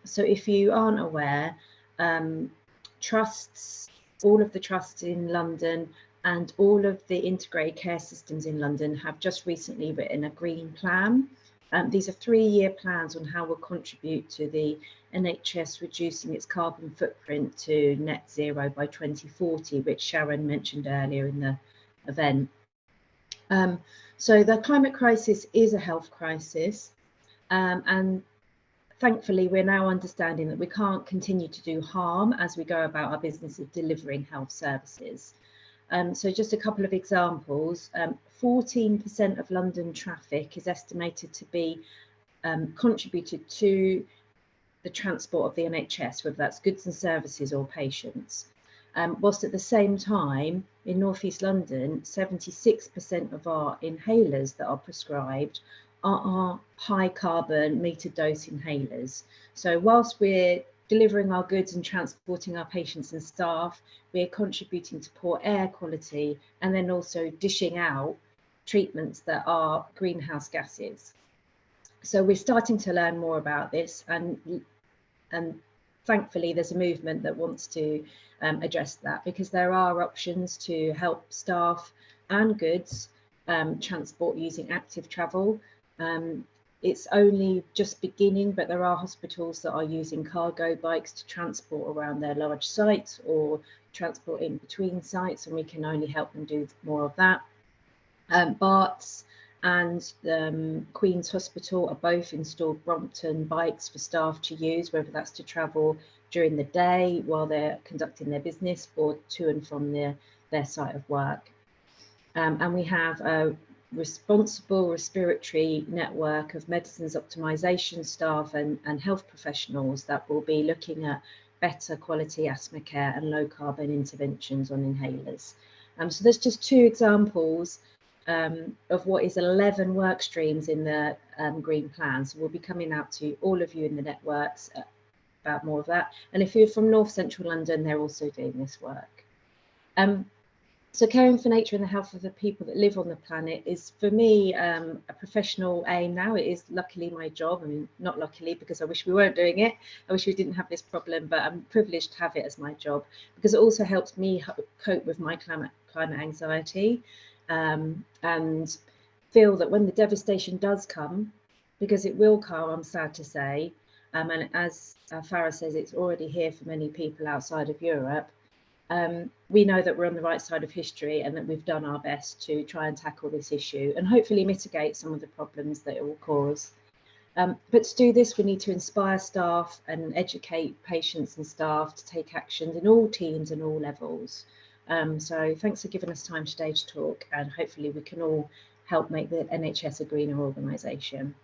So if you aren't aware, trusts, all of the trusts in London and all of the integrated care systems in London have just recently written a green plan. These are 3-year plans on how we'll contribute to the NHS reducing its carbon footprint to net zero by 2040, which Sharon mentioned earlier in the event. So the climate crisis is a health crisis, and thankfully we're now understanding that we can't continue to do harm as we go about our business of delivering health services. So just a couple of examples. 14% of London traffic is estimated to be contributed to the transport of the NHS, whether that's goods and services or patients. Whilst at the same time, in North East London, 76% of our inhalers that are prescribed are high carbon metered dose inhalers. So whilst we're delivering our goods and transporting our patients and staff, we're contributing to poor air quality and then also dishing out treatments that are greenhouse gases. So we're starting to learn more about this, and thankfully there's a movement that wants to address that, because there are options to help staff and goods transport using active travel. It's only just beginning, but there are hospitals that are using cargo bikes to transport around their large sites or transport in between sites, and we can only help them do more of that. Barts and Queen's Hospital are both installed Brompton bikes for staff to use, whether that's to travel during the day while they're conducting their business or to and from their site of work. And we have a responsible respiratory network of medicines optimization staff and health professionals that will be looking at better quality asthma care and low carbon interventions on inhalers. So there's just 2 examples of what is 11 work streams in the green plan. So we'll be coming out to all of you in the networks about more of that. And if you're from North Central London, they're also doing this work. So caring for nature and the health of the people that live on the planet is, for me, a professional aim now. It is luckily my job. I mean, not luckily, because I wish we weren't doing it. I wish we didn't have this problem, but I'm privileged to have it as my job, because it also helps me cope with my climate anxiety, and feel that when the devastation does come, because it will come, I'm sad to say, and as Farah says, it's already here for many people outside of Europe, we know that we're on the right side of history and that we've done our best to try and tackle this issue and hopefully mitigate some of the problems that it will cause. But to do this, we need to inspire staff and educate patients and staff to take actions in all teams and all levels. So thanks for giving us time today to talk, and hopefully we can all help make the NHS a greener organisation.